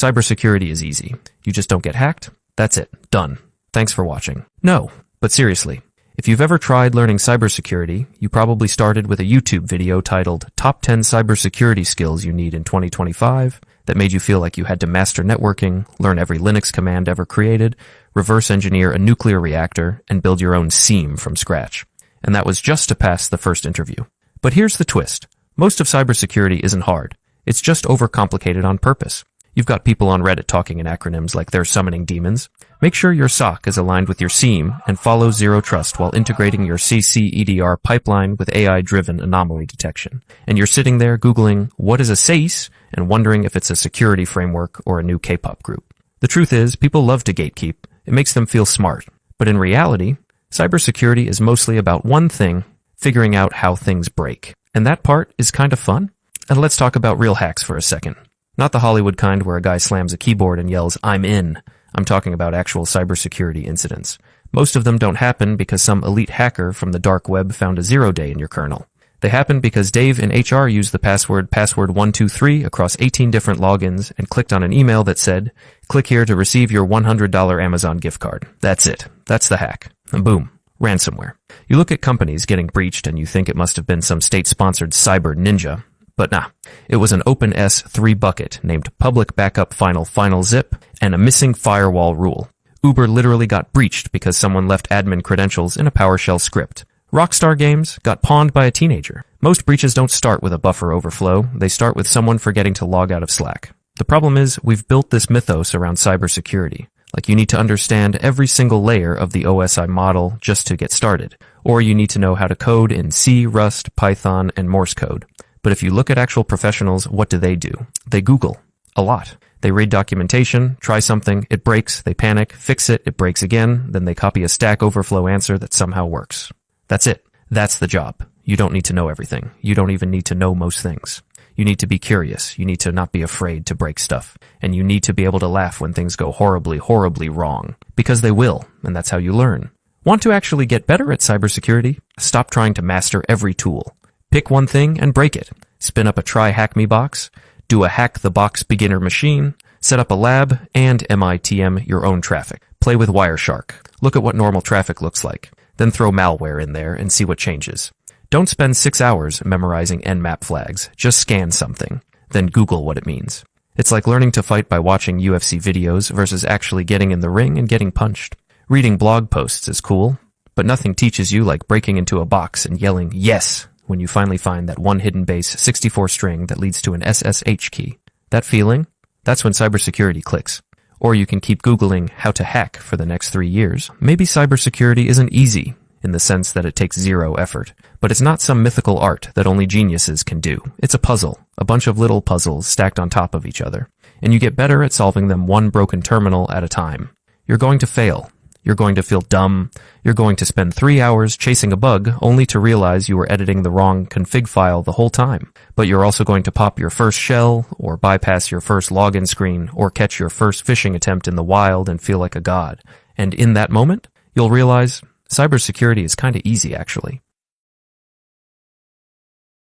Cybersecurity is easy. You just don't get hacked. That's it. Done. Thanks for watching. No, but seriously, if you've ever tried learning cybersecurity, you probably started with a YouTube video titled Top 10 Cybersecurity Skills You Need in 2025 that made you feel like you had to master networking, learn every Linux command ever created, reverse engineer a nuclear reactor, and build your own SIEM from scratch. And that was just to pass the first interview. But here's the twist. Most of cybersecurity isn't hard. It's just overcomplicated on purpose. You've got people on Reddit talking in acronyms like they're summoning demons. Make sure your SOC is aligned with your SIEM and follow Zero Trust while integrating your CC/EDR pipeline with AI-driven anomaly detection. And you're sitting there Googling, what is a SACE, and wondering if it's a security framework or a new K-pop group. The truth is, people love to gatekeep. It makes them feel smart. But in reality, cybersecurity is mostly about one thing, figuring out how things break. And that part is kind of fun. And let's talk about real hacks for a second. Not the Hollywood kind where a guy slams a keyboard and yells, "I'm in." I'm talking about actual cybersecurity incidents. Most of them don't happen because some elite hacker from the dark web found a 0-day in your kernel. They happen because Dave in HR used the password 123 across 18 different logins and clicked on an email that said, "Click here to receive your $100 Amazon gift card." That's it. That's the hack. And boom. Ransomware. You look at companies getting breached and you think it must have been some state-sponsored cyber ninja. But nah, it was an open S3 bucket named Public Backup Final Zip and a missing firewall rule. Uber literally got breached because someone left admin credentials in a PowerShell script. Rockstar Games got pawned by a teenager. Most breaches don't start with a buffer overflow, they start with someone forgetting to log out of Slack. The problem is, we've built this mythos around cybersecurity. Like you need to understand every single layer of the OSI model just to get started. Or you need to know how to code in C, Rust, Python, and Morse code. But if you look at actual professionals, what do? They Google. A lot. They read documentation, try something, it breaks, they panic, fix it, it breaks again, then they copy a Stack Overflow answer that somehow works. That's it. That's the job. You don't need to know everything. You don't even need to know most things. You need to be curious. You need to not be afraid to break stuff. And you need to be able to laugh when things go horribly, horribly wrong. Because they will, and that's how you learn. Want to actually get better at cybersecurity? Stop trying to master every tool. Pick one thing and break it. Spin up a Try Hack Me box, do a Hack the Box beginner machine, set up a lab, and MITM your own traffic. Play with Wireshark. Look at what normal traffic looks like. Then throw malware in there and see what changes. Don't spend 6 hours memorizing Nmap flags. Just scan something. Then Google what it means. It's like learning to fight by watching UFC videos versus actually getting in the ring and getting punched. Reading blog posts is cool, but nothing teaches you like breaking into a box and yelling, "Yes!" when you finally find that one hidden base 64 string that leads to an SSH key. That feeling? That's when cybersecurity clicks. Or you can keep Googling how to hack for the next 3 years. Maybe cybersecurity isn't easy, in the sense that it takes zero effort. But it's not some mythical art that only geniuses can do. It's a puzzle, a bunch of little puzzles stacked on top of each other. And you get better at solving them one broken terminal at a time. You're going to fail. You're going to feel dumb. You're going to spend 3 hours chasing a bug only to realize you were editing the wrong config file the whole time. But you're also going to pop your first shell, or bypass your first login screen, or catch your first phishing attempt in the wild and feel like a god. And in that moment, you'll realize cybersecurity is kind of easy, actually.